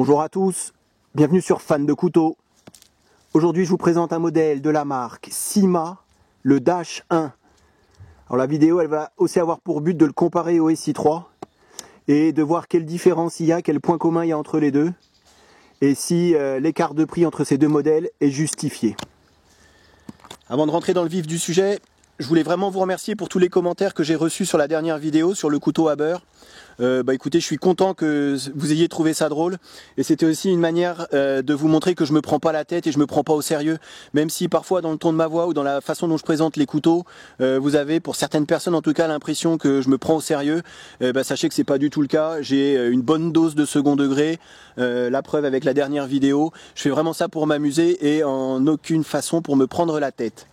Bonjour à tous, bienvenue sur Fan de Couteaux. Aujourd'hui je vous présente un modèle de la marque Syma, le Dash 1. Alors la vidéo elle va aussi avoir pour but de le comparer au SI3 et de voir quelle différence il y a, quel point commun il y a entre les deux et si l'écart de prix entre ces deux modèles est justifié. Avant de rentrer dans le vif du sujet, je voulais vraiment vous remercier pour tous les commentaires que j'ai reçus sur la dernière vidéo sur le couteau à beurre. Écoutez, je suis content que vous ayez trouvé ça drôle et c'était aussi une manière de vous montrer que je me prends pas la tête et je me prends pas au sérieux, même si parfois dans le ton de ma voix ou dans la façon dont je présente les couteaux, vous avez pour certaines personnes en tout cas l'impression que je me prends au sérieux. Sachez que c'est pas du tout le cas. J'ai une bonne dose de second degré, la preuve avec la dernière vidéo. Je fais vraiment ça pour m'amuser et en aucune façon pour me prendre la tête.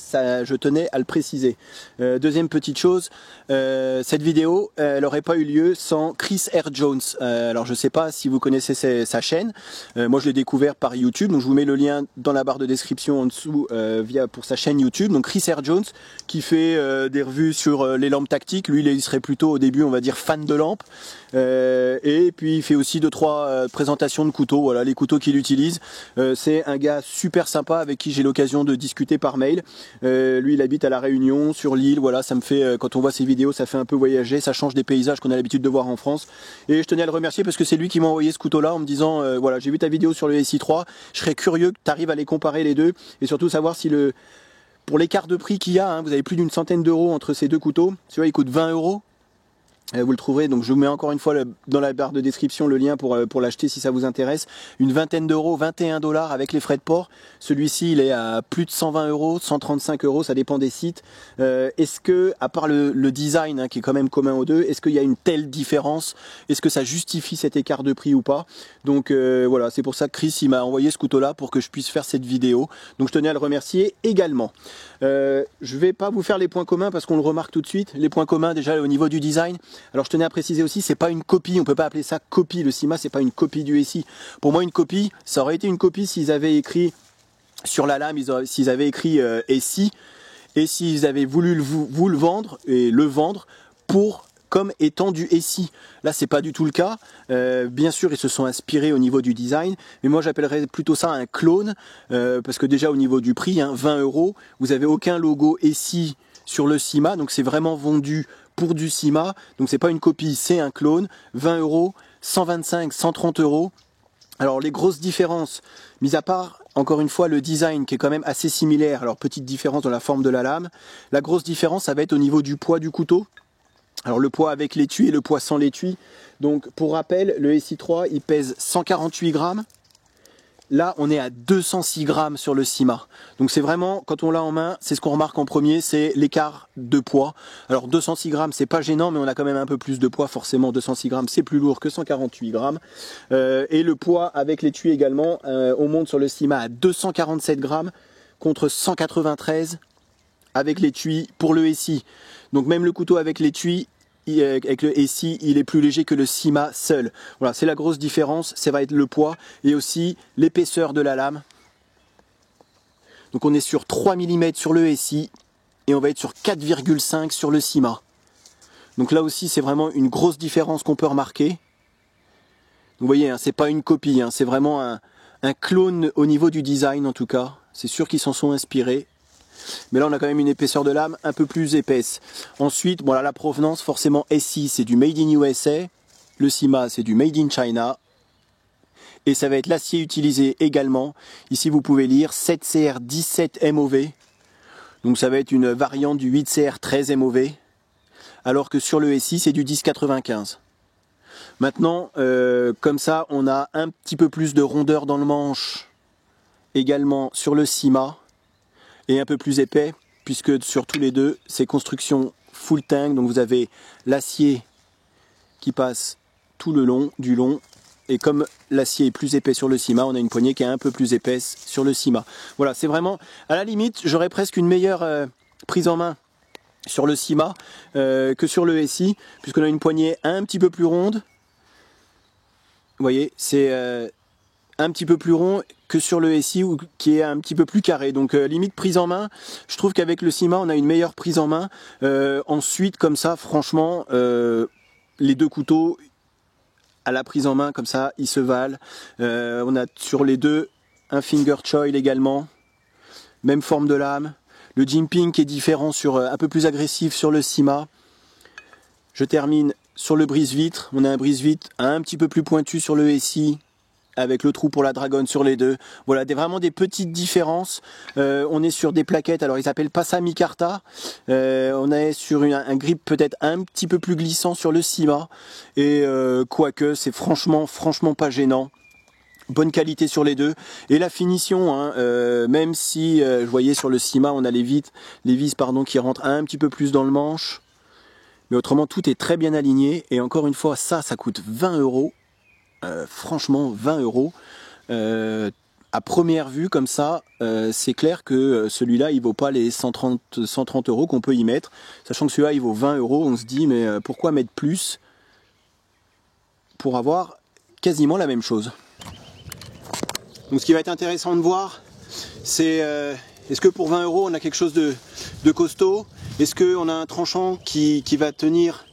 Ça, je tenais à le préciser. Deuxième petite chose, cette vidéo, elle n'aurait pas eu lieu sans Chris R. Jones. Alors je ne sais pas si vous connaissez sa chaîne. Moi je l'ai découvert par YouTube, donc je vous mets le lien dans la barre de description en dessous pour sa chaîne YouTube. Donc Chris R. Jones qui fait des revues sur les lampes tactiques. Lui il serait plutôt au début on va dire fan de lampes. Et puis il fait aussi 2-3 présentations de couteaux, voilà les couteaux qu'il utilise. C'est un gars super sympa avec qui j'ai l'occasion de discuter par mail. Lui il habite à La Réunion, sur l'île, voilà, ça me fait, quand on voit ses vidéos, ça fait un peu voyager, ça change des paysages qu'on a l'habitude de voir en France. Et je tenais à le remercier parce que c'est lui qui m'a envoyé ce couteau-là en me disant, voilà, j'ai vu ta vidéo sur le SI3, je serais curieux que tu arrives à les comparer les deux et surtout savoir si pour l'écart de prix qu'il y a, hein, vous avez plus d'une centaine d'euros entre ces deux couteaux, celui-là il coûte 20 euros. Vous le trouverez, donc je vous mets encore une fois dans la barre de description le lien pour l'acheter si ça vous intéresse. Une vingtaine d'euros, 21 $ avec les frais de port. Celui-ci il est à plus de 120 euros, 135 euros, ça dépend des sites. Est-ce que, à part le design hein, qui est quand même commun aux deux, est-ce qu'il y a une telle différence? Est-ce que ça justifie cet écart de prix ou pas? Donc voilà, c'est pour ça que Chris il m'a envoyé ce couteau là pour que je puisse faire cette vidéo. Donc je tenais à le remercier également. Je vais pas vous faire les points communs parce qu'on le remarque tout de suite. Les points communs déjà au niveau du design. Alors je tenais à préciser aussi, c'est pas une copie, on peut pas appeler ça copie. Le Syma c'est pas une copie du SI. Pour moi une copie, ça aurait été une copie s'ils avaient écrit sur la lame, s'ils avaient écrit SI et s'ils avaient voulu vous le vendre et le vendre comme étant du SI. Là c'est pas du tout le cas. Bien sûr ils se sont inspirés au niveau du design, mais moi j'appellerais plutôt ça un clone parce que déjà au niveau du prix, hein, 20 euros, vous avez aucun logo SI sur le Syma, donc c'est vraiment vendu pour du Syma, donc c'est pas une copie, c'est un clone. 20 euros, 125, 130 euros. Alors les grosses différences, mis à part encore une fois le design qui est quand même assez similaire, alors petite différence dans la forme de la lame, la grosse différence ça va être au niveau du poids du couteau. Alors le poids avec l'étui et le poids sans l'étui. Donc pour rappel, le SI3 il pèse 148 grammes. Là on est à 206 grammes sur le Syma. Donc c'est vraiment, quand on l'a en main, c'est ce qu'on remarque en premier, c'est l'écart de poids. Alors 206 grammes c'est pas gênant, mais on a quand même un peu plus de poids, forcément 206 grammes c'est plus lourd que 148 grammes. Et le poids avec l'étui également, on monte sur le Syma à 247 grammes contre 193 avec l'étui pour le SI. Donc même le couteau avec l'étui, avec le SI, il est plus léger que le Syma seul. Voilà, c'est la grosse différence, ça va être le poids et aussi l'épaisseur de la lame. Donc on est sur 3 mm sur le SI et on va être sur 4,5 sur le Syma. Donc là aussi c'est vraiment une grosse différence qu'on peut remarquer. Vous voyez, hein, c'est pas une copie, hein, c'est vraiment un clone au niveau du design en tout cas. C'est sûr qu'ils s'en sont inspirés. Mais là on a quand même une épaisseur de lame un peu plus épaisse. Ensuite, bon là la provenance, forcément SI c'est du Made in USA, le Syma c'est du Made in China. Et ça va être l'acier utilisé également. Ici vous pouvez lire 7CR17 MOV. Donc ça va être une variante du 8CR13 MOV. Alors que sur le SI c'est du 1095. Maintenant, comme ça on a un petit peu plus de rondeur dans le manche également sur le Syma. Et un peu plus épais, puisque sur tous les deux, c'est construction full tank. Donc vous avez l'acier qui passe tout le long du long. Et comme l'acier est plus épais sur le Syma, on a une poignée qui est un peu plus épaisse sur le Syma. Voilà, c'est vraiment, à la limite, j'aurais presque une meilleure prise en main sur le Syma que sur le SI, puisqu'on a une poignée un petit peu plus ronde. Vous voyez, c'est un petit peu plus rond que sur le SI qui est un petit peu plus carré. Donc limite prise en main, je trouve qu'avec le Syma on a une meilleure prise en main. Ensuite comme ça franchement les deux couteaux à la prise en main, comme ça, ils se valent. On a sur les deux un finger choil également, même forme de lame. Le jimping qui est différent, un peu plus agressif sur le Syma. Je termine sur le brise-vitre. On a un brise-vitre un petit peu plus pointu sur le SI, avec le trou pour la Dragon sur les deux. Voilà, vraiment des petites différences. On est sur des plaquettes, alors ils s'appellent pas ça micarta. On est sur un grip peut-être un petit peu plus glissant sur le Syma. Et quoique, c'est franchement pas gênant. Bonne qualité sur les deux. Et la finition, hein, même si, je voyais sur le Syma, on a les vis qui rentrent un petit peu plus dans le manche. Mais autrement, tout est très bien aligné. Et encore une fois, ça coûte 20 €. Franchement, 20 €. À première vue, comme ça, c'est clair que celui-là, il vaut pas les 130 € qu'on peut y mettre. Sachant que celui-là, il vaut 20 €. On se dit, mais pourquoi mettre plus pour avoir quasiment la même chose? Donc ce qui va être intéressant de voir, c'est est-ce que pour 20 € on a quelque chose de costaud? Est-ce qu'on a un tranchant qui va tenir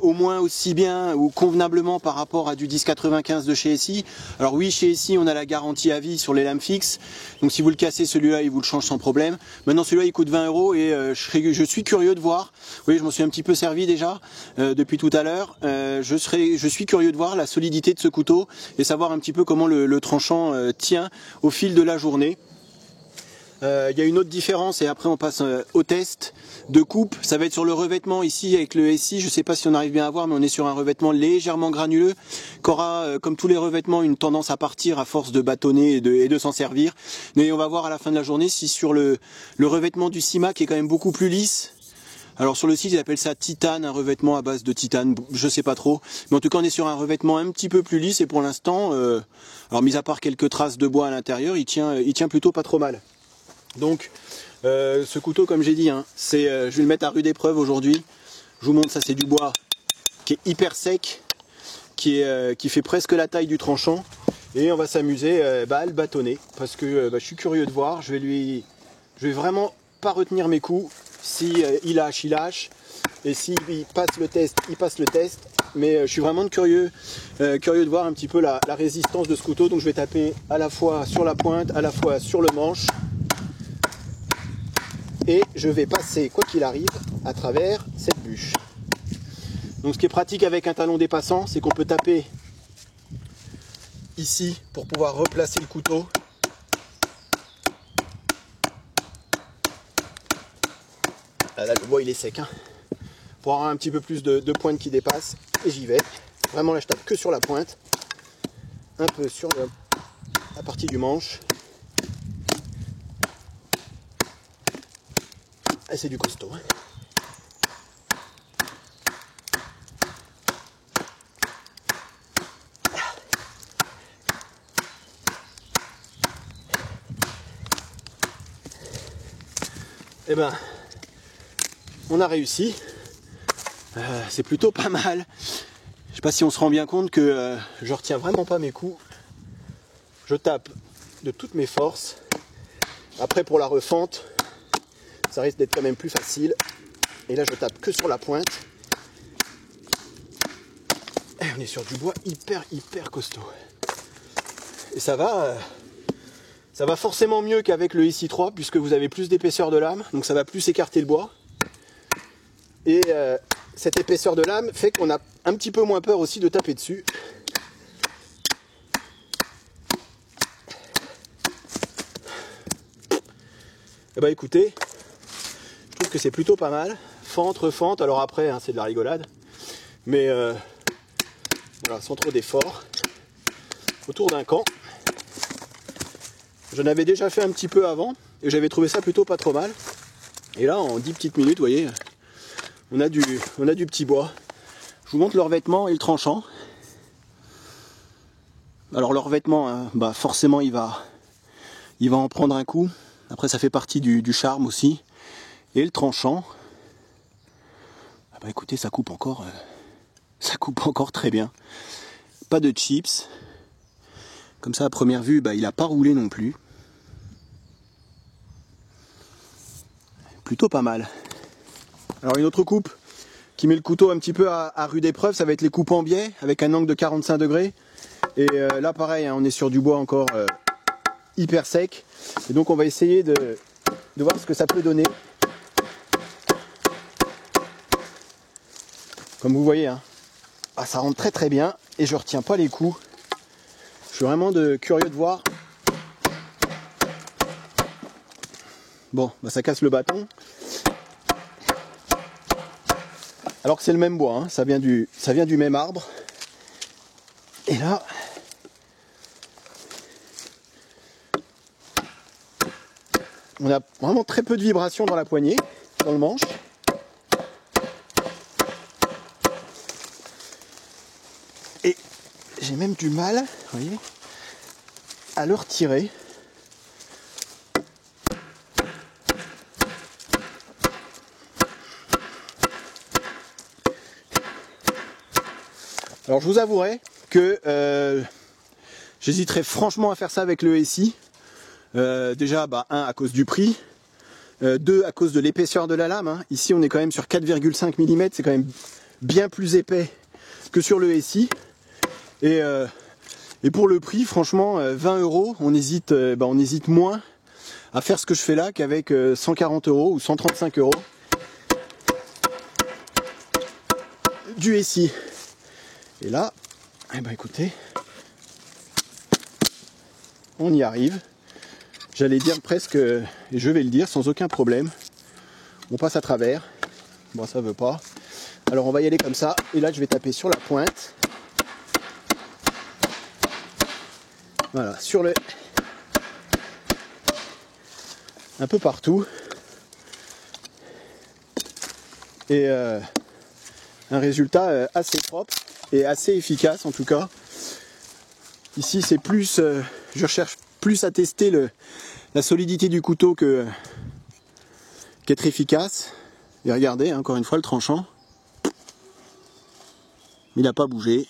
au moins aussi bien ou convenablement par rapport à du 1095 de chez SI? Alors oui, chez SI on a la garantie à vie sur les lames fixes, donc si vous le cassez, celui-là il vous le change sans problème. Maintenant celui-là il coûte 20 € et je suis curieux de voir. Oui, je m'en suis un petit peu servi déjà depuis tout à l'heure. Je suis curieux de voir la solidité de ce couteau et savoir un petit peu comment le tranchant tient au fil de la journée. Il y a une autre différence et après on passe au test de coupe. Ça va être sur le revêtement ici avec le SI. Je ne sais pas si on arrive bien à voir, mais on est sur un revêtement légèrement granuleux qui aura, comme tous les revêtements, une tendance à partir à force de bâtonner et de s'en servir. Mais on va voir à la fin de la journée si sur le revêtement du Syma qui est quand même beaucoup plus lisse. Alors sur le site ils appellent ça titane, un revêtement à base de titane, je sais pas trop. Mais en tout cas on est sur un revêtement un petit peu plus lisse et pour l'instant, alors mis à part quelques traces de bois à l'intérieur, il tient plutôt pas trop mal. Donc ce couteau, comme j'ai dit, hein, je vais le mettre à rude épreuve aujourd'hui. Je vous montre, ça c'est du bois qui est hyper sec, qui fait presque la taille du tranchant. Et on va s'amuser à le bâtonner. Parce que je suis curieux de voir. Je vais vraiment pas retenir mes coups. Si il lâche. Et s'il passe le test, il passe le test. Mais je suis vraiment curieux de voir un petit peu la résistance de ce couteau. Donc je vais taper à la fois sur la pointe, à la fois sur le manche. Et je vais passer, quoi qu'il arrive, à travers cette bûche. Donc ce qui est pratique avec un talon dépassant, c'est qu'on peut taper ici pour pouvoir replacer le couteau. Là le bois il est sec, hein. Pour avoir un petit peu plus de pointe qui dépasse. Et j'y vais. Vraiment là je tape que sur la pointe. Un peu sur la partie du manche. Et c'est du costaud. Eh ben, on a réussi. C'est plutôt pas mal. Je sais pas si on se rend bien compte que je retiens vraiment pas mes coups. Je tape de toutes mes forces. Après pour la refente, ça risque d'être quand même plus facile. Et là je tape que sur la pointe. Et on est sur du bois hyper costaud. Et ça va forcément mieux qu'avec le SI3 puisque vous avez plus d'épaisseur de lame, donc ça va plus écarter le bois. Et cette épaisseur de lame fait qu'on a un petit peu moins peur aussi de taper dessus. Et bah écoutez, je trouve que c'est plutôt pas mal. Fente, alors après hein, c'est de la rigolade. Mais voilà, sans trop d'efforts. Autour d'un camp. J'en avais déjà fait un petit peu avant et j'avais trouvé ça plutôt pas trop mal. Et là en 10 petites minutes, vous voyez, on a du petit bois. Je vous montre le revêtement et le tranchant. Alors le revêtement, hein, bah forcément il va en prendre un coup. Après ça fait partie du charme aussi. Et le tranchant, ah bah écoutez, ça coupe encore très bien. Pas de chips. Comme ça à première vue, bah, il n'a pas roulé non plus. Plutôt pas mal. Alors une autre coupe qui met le couteau un petit peu à rude épreuve, ça va être les coupes en biais avec un angle de 45 degrés. Et là pareil, hein, on est sur du bois encore hyper sec. Et donc on va essayer de voir ce que ça peut donner. Comme vous voyez, hein, ça rentre très très bien et je retiens pas les coups. Je suis vraiment curieux de voir. Bon, ça casse le bâton. Alors que c'est le même bois, hein, ça vient du même arbre. Et là, on a vraiment très peu de vibrations dans la poignée, dans le manche. Et j'ai même du mal, vous voyez, à le retirer. Alors je vous avouerai que j'hésiterais franchement à faire ça avec le SI. Déjà, un, à cause du prix. 2, à cause de l'épaisseur de la lame. Hein. Ici, on est quand même sur 4,5 mm. C'est quand même bien plus épais que sur le SI. Et pour le prix, franchement, 20 €, on hésite moins à faire ce que je fais là qu'avec 140 € ou 135 € du SI. Et là, écoutez, on y arrive. J'allais dire presque, et je vais le dire sans aucun problème. On passe à travers. Bon, ça veut pas. Alors on va y aller comme ça. Et là, je vais taper sur la pointe. Voilà, sur le... un peu partout. Et un résultat assez propre et assez efficace en tout cas. Ici, c'est plus... je recherche plus à tester la solidité du couteau qu'être efficace. Et regardez, encore une fois, le tranchant. Il n'a pas bougé.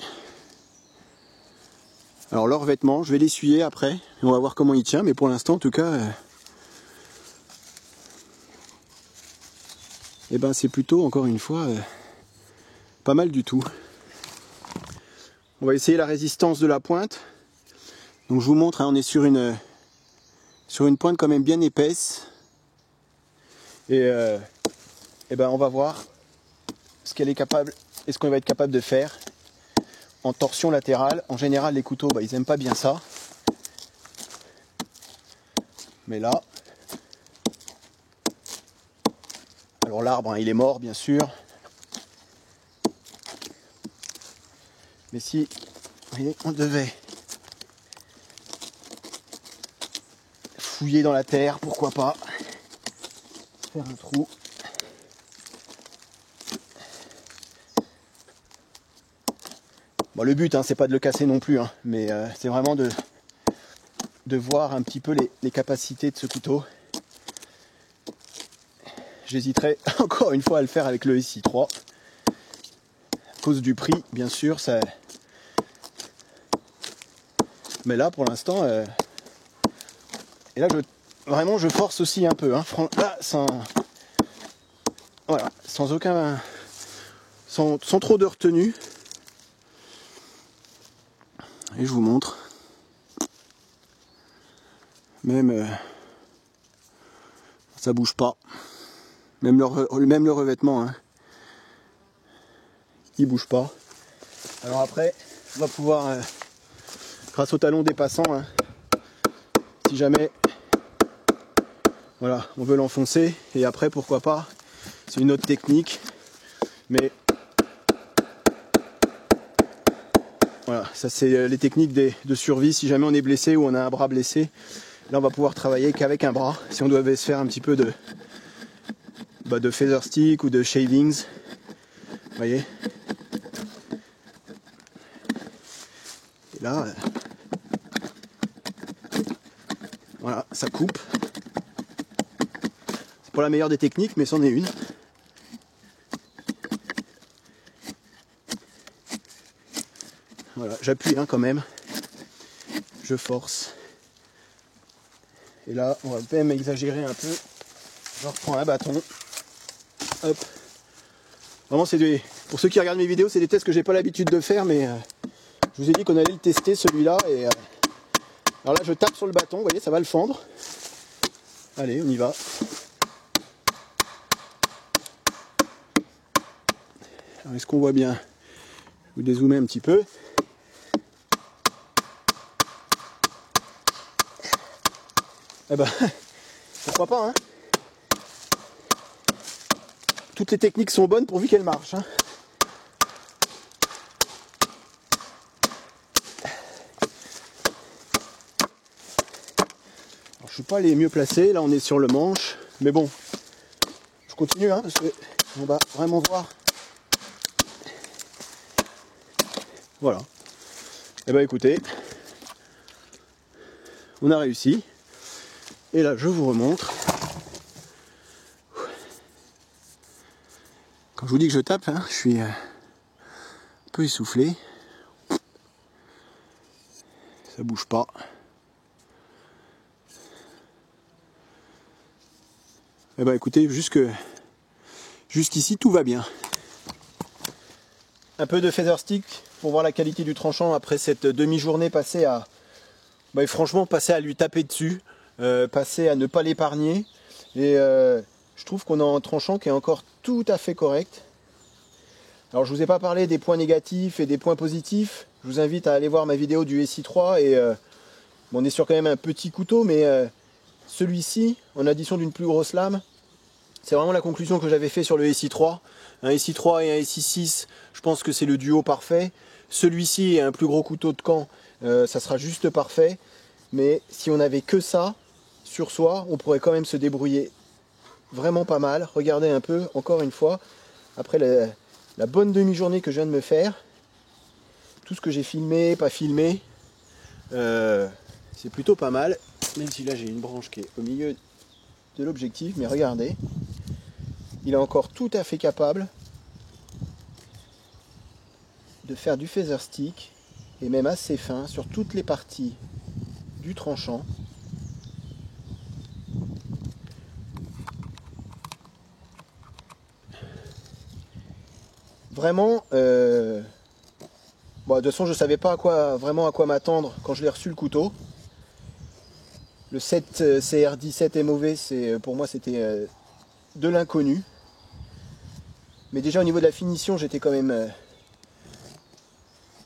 Alors le revêtement, je vais l'essuyer après. Et on va voir comment il tient. Mais pour l'instant, en tout cas, c'est plutôt, encore une fois, pas mal du tout. On va essayer la résistance de la pointe. Donc je vous montre, hein, on est sur une pointe quand même bien épaisse. Et on va voir ce qu'elle est capable et ce qu'on va être capable de faire en torsion latérale. En général, les couteaux, ils aiment pas bien ça. Mais là, alors l'arbre, hein, il est mort bien sûr. Mais si, vous voyez, on devait fouiller dans la terre, pourquoi pas faire un trou. Bon, le but, hein, c'est pas de le casser non plus, hein, mais c'est vraiment de voir un petit peu les capacités de ce couteau. J'hésiterai encore une fois à le faire avec le SI3. À cause du prix, bien sûr, ça... Mais là, pour l'instant... Et là, vraiment, je force aussi un peu. Hein. Là, voilà, sans aucun... Sans trop de retenue. Et je vous montre. Même... ça bouge pas. Même le revêtement, hein. Il bouge pas. Alors après, on va pouvoir, grâce au talon des passants, hein, si jamais voilà, on veut l'enfoncer, et après pourquoi pas, c'est une autre technique, mais voilà, ça c'est les techniques de survie si jamais on est blessé ou on a un bras blessé. Là on va pouvoir travailler qu'avec un bras, si on devait se faire un petit peu de feather stick ou de shavings, vous voyez. Et là, voilà, ça coupe. C'est pas la meilleure des techniques, mais c'en est une. Voilà, j'appuie hein, quand même. Je force. Et là, on va même exagérer un peu. Je reprends un bâton. Hop. Vraiment, pour ceux qui regardent mes vidéos, c'est des tests que j'ai pas l'habitude de faire, mais je vous ai dit qu'on allait le tester celui-là. Et alors là, je tape sur le bâton, vous voyez, ça va le fendre. Allez, on y va. Alors, est-ce qu'on voit bien? Je vais vous dézoomer un petit peu. Eh ben, pourquoi pas, hein? Toutes les techniques sont bonnes pourvu qu'elles marchent, hein. Alors, je suis pas les mieux placés, là on est sur le manche, mais bon, je continue, hein, parce que on va vraiment voir. Voilà. Eh ben écoutez, on a réussi. Et là, je vous remontre. Quand je vous dis que je tape, hein, je suis un peu essoufflé. Ça bouge pas. Eh ben écoutez, jusqu'ici tout va bien. Un peu de feather stick pour voir la qualité du tranchant après cette demi-journée passée à... franchement, passer à lui taper dessus. Passer à ne pas l'épargner, et je trouve qu'on a un tranchant qui est encore tout à fait correct. Alors je vous ai pas parlé des points négatifs et des points positifs, je vous invite à aller voir ma vidéo du SI3 et on est sur quand même un petit couteau, mais celui-ci, en addition d'une plus grosse lame, c'est vraiment la conclusion que j'avais fait sur le SI3. Un SI3 et un SI6, je pense que c'est le duo parfait. Celui-ci et un plus gros couteau de camp, ça sera juste parfait, mais si on n'avait que ça sur soi, on pourrait quand même se débrouiller vraiment pas mal. Regardez un peu, encore une fois, après la bonne demi-journée que je viens de me faire, tout ce que j'ai filmé, pas filmé, c'est plutôt pas mal, même si là j'ai une branche qui est au milieu de l'objectif, mais regardez, il est encore tout à fait capable de faire du feather stick, et même assez fin sur toutes les parties du tranchant. Vraiment, de toute façon je ne savais pas vraiment à quoi m'attendre quand je l'ai reçu le couteau. Le 7 CR17 MOV, pour moi c'était de l'inconnu. Mais déjà au niveau de la finition, j'étais quand même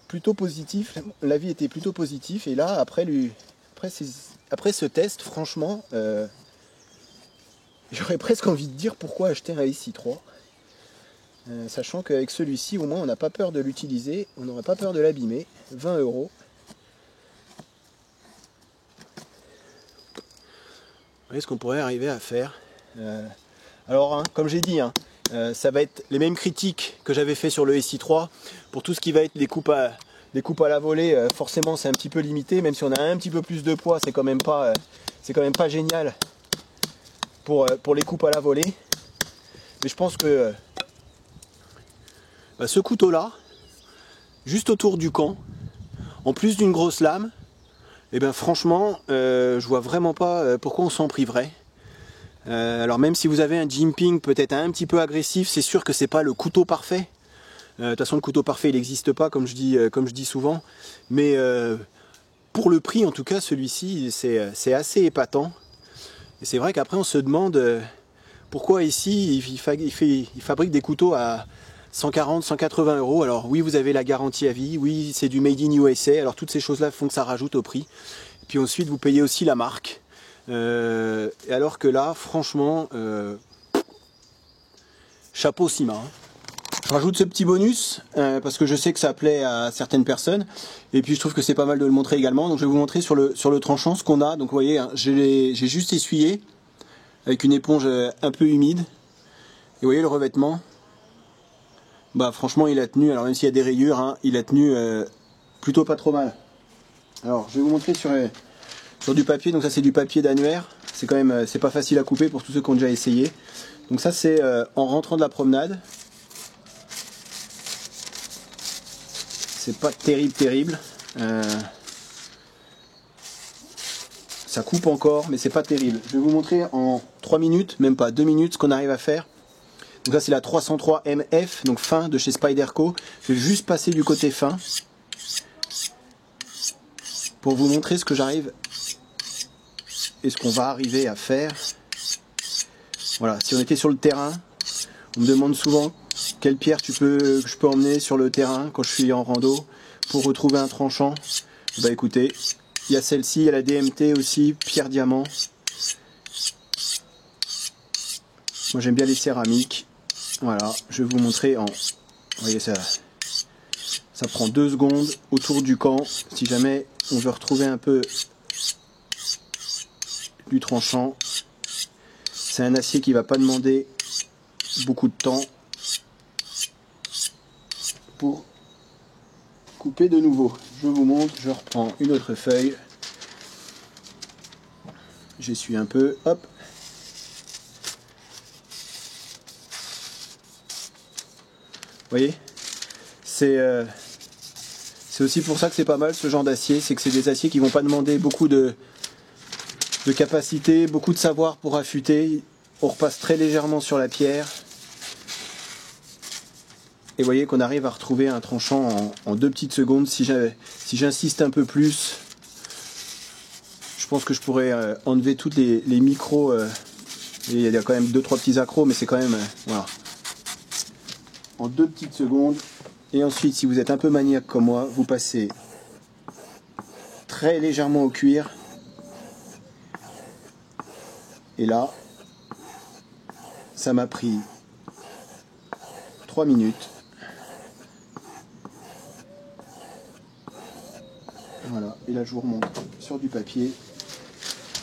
plutôt positif. L'avis était plutôt positif. Et là, après ce test, franchement, j'aurais presque envie de dire pourquoi acheter un SI3. Sachant qu'avec celui-ci, au moins, on n'a pas peur de l'utiliser, on n'aurait pas peur de l'abîmer. 20 €. Vous voyez ce qu'on pourrait arriver à faire. Alors, hein, comme j'ai dit, hein, ça va être les mêmes critiques que j'avais fait sur le SI3. Pour tout ce qui va être des coupes à la volée, forcément, c'est un petit peu limité. Même si on a un petit peu plus de poids, c'est quand même pas génial pour les coupes à la volée. Mais je pense que ce couteau-là, juste autour du camp, en plus d'une grosse lame, et franchement, je vois vraiment pas pourquoi on s'en priverait. Alors même si vous avez un jimping peut-être un petit peu agressif, c'est sûr que c'est pas le couteau parfait. De toute façon, le couteau parfait, il n'existe pas, comme je dis souvent. Mais pour le prix, en tout cas, celui-ci, c'est assez épatant. Et c'est vrai qu'après, on se demande pourquoi ici, il fabrique des couteaux à 140, 180 €. Alors oui, vous avez la garantie à vie, oui, c'est du Made in USA, alors toutes ces choses-là font que ça rajoute au prix. Et puis ensuite, vous payez aussi la marque. Alors que là, franchement, chapeau Syma. Hein. Je rajoute ce petit bonus, parce que je sais que ça plaît à certaines personnes. Et puis je trouve que c'est pas mal de le montrer également. Donc je vais vous montrer sur le tranchant ce qu'on a. Donc vous voyez, hein, j'ai juste essuyé avec une éponge un peu humide. Et vous voyez le revêtement. Franchement il a tenu, alors même s'il y a des rayures, hein, il a tenu plutôt pas trop mal. Alors je vais vous montrer sur du papier, donc ça c'est du papier d'annuaire, c'est quand même c'est pas facile à couper pour tous ceux qui ont déjà essayé. Donc ça c'est en rentrant de la promenade. C'est pas terrible. Ça coupe encore, mais c'est pas terrible. Je vais vous montrer en 3 minutes, même pas 2 minutes, ce qu'on arrive à faire. Donc ça c'est la 303 MF, donc fin de chez Spyderco. Je vais juste passer du côté fin pour vous montrer ce que j'arrive et ce qu'on va arriver à faire. Voilà, si on était sur le terrain, on me demande souvent quelle pierre je peux emmener sur le terrain quand je suis en rando pour retrouver un tranchant. Bah écoutez, il y a celle-ci, il y a la DMT aussi, pierre diamant. Moi j'aime bien les céramiques. Voilà, je vais vous montrer en... Vous voyez ça, ça prend 2 secondes autour du camp. Si jamais on veut retrouver un peu du tranchant, c'est un acier qui va pas demander beaucoup de temps pour couper de nouveau. Je vous montre, je reprends une autre feuille, j'essuie un peu, hop. Vous voyez, c'est aussi pour ça que c'est pas mal ce genre d'acier, c'est que c'est des aciers qui vont pas demander beaucoup de capacité, beaucoup de savoir pour affûter. On repasse très légèrement sur la pierre. Et vous voyez qu'on arrive à retrouver un tranchant en 2 petites secondes. Si j'insiste un peu plus, je pense que je pourrais enlever toutes les micros. Il y a quand même 2-3 petits accros, mais c'est quand même... voilà. En 2 petites secondes. Et ensuite, si vous êtes un peu maniaque comme moi, vous passez très légèrement au cuir. Et là, ça m'a pris 3 minutes. Voilà, et là je vous remonte sur du papier.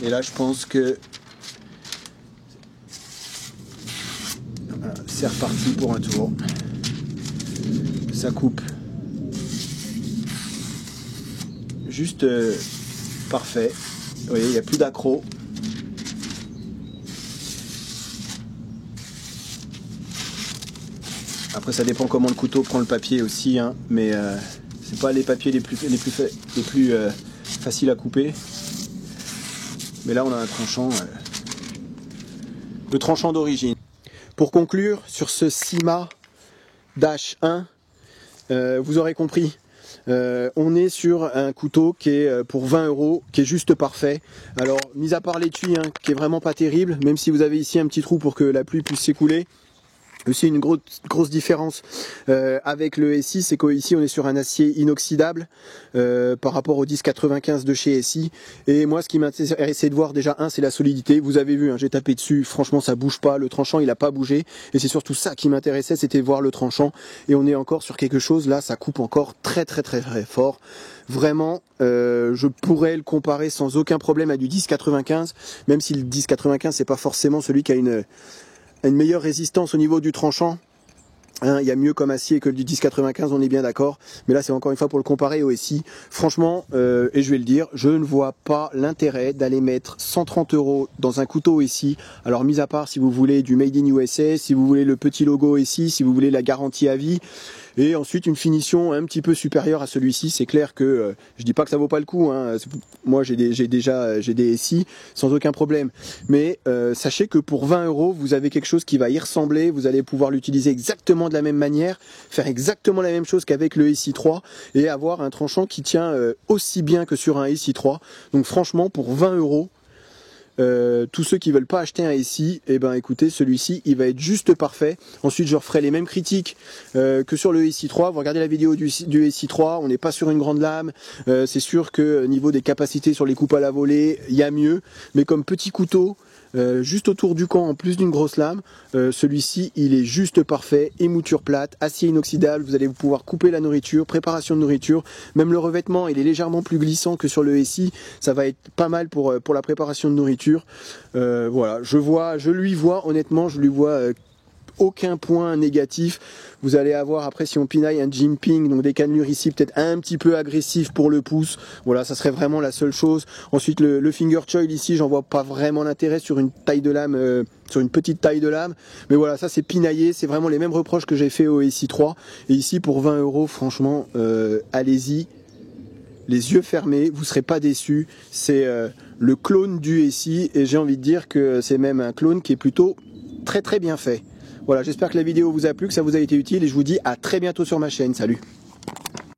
Et là je pense que voilà, c'est reparti pour un tour. Ça coupe juste parfait. Vous voyez, il n'y a plus d'accro. Après ça dépend comment le couteau prend le papier aussi, hein, mais c'est pas les papiers les plus faciles à couper. Mais là on a un tranchant, le tranchant d'origine. Pour conclure sur ce Syma Dash 1, vous aurez compris, on est sur un couteau qui est pour 20 €, qui est juste parfait. Alors mis à part l'étui, hein, qui est vraiment pas terrible, même si vous avez ici un petit trou pour que la pluie puisse s'écouler. Aussi une grosse différence avec le SI, c'est qu'ici on est sur un acier inoxydable par rapport au 1095 de chez SI. Et moi ce qui m'intéressait de voir déjà, c'est la solidité. Vous avez vu, hein, j'ai tapé dessus, franchement ça bouge pas, le tranchant il a pas bougé. Et c'est surtout ça qui m'intéressait, c'était voir le tranchant. Et on est encore sur quelque chose, là ça coupe encore très fort. Vraiment, je pourrais le comparer sans aucun problème à du 1095, même si le 1095 c'est pas forcément celui qui a une meilleure résistance au niveau du tranchant. Hein, il y a mieux comme acier que du 1095, on est bien d'accord. Mais là, c'est encore une fois pour le comparer au SI. Franchement, et je vais le dire, je ne vois pas l'intérêt d'aller mettre 130 € dans un couteau SI. Alors, mis à part si vous voulez du Made in USA, si vous voulez le petit logo SI, si vous voulez la garantie à vie, et ensuite une finition un petit peu supérieure à celui-ci. C'est clair que je dis pas que ça vaut pas le coup, hein. Moi j'ai des SI sans aucun problème, mais sachez que pour 20 € vous avez quelque chose qui va y ressembler. Vous allez pouvoir l'utiliser exactement de la même manière, faire exactement la même chose qu'avec le SI3 et avoir un tranchant qui tient aussi bien que sur un SI3. Donc franchement pour 20 €, tous ceux qui veulent pas acheter un SI, eh ben écoutez, celui-ci il va être juste parfait. Ensuite je referai les mêmes critiques que sur le SI3. Vous regardez la vidéo du SI3, on n'est pas sur une grande lame, c'est sûr que niveau des capacités sur les coupes à la volée, il y a mieux, mais comme petit couteau, juste autour du camp en plus d'une grosse lame, celui-ci il est juste parfait, émouture plate, acier inoxydable, vous allez pouvoir couper la nourriture, préparation de nourriture, même le revêtement il est légèrement plus glissant que sur le SI, ça va être pas mal pour la préparation de nourriture. Voilà, je lui vois aucun point négatif. Vous allez avoir après, si on pinaille, un jimping, donc des cannelures ici peut-être un petit peu agressif pour le pouce. Voilà, ça serait vraiment la seule chose. Ensuite le finger choil ici, j'en vois pas vraiment l'intérêt sur une taille de lame, sur une petite taille de lame. Mais voilà, ça c'est pinaillé, c'est vraiment les mêmes reproches que j'ai fait au SI3. Et ici pour 20 €, franchement, allez-y. Les yeux fermés, vous serez pas déçus. C'est le clone du SI et j'ai envie de dire que c'est même un clone qui est plutôt très bien fait. Voilà, j'espère que la vidéo vous a plu, que ça vous a été utile et je vous dis à très bientôt sur ma chaîne. Salut!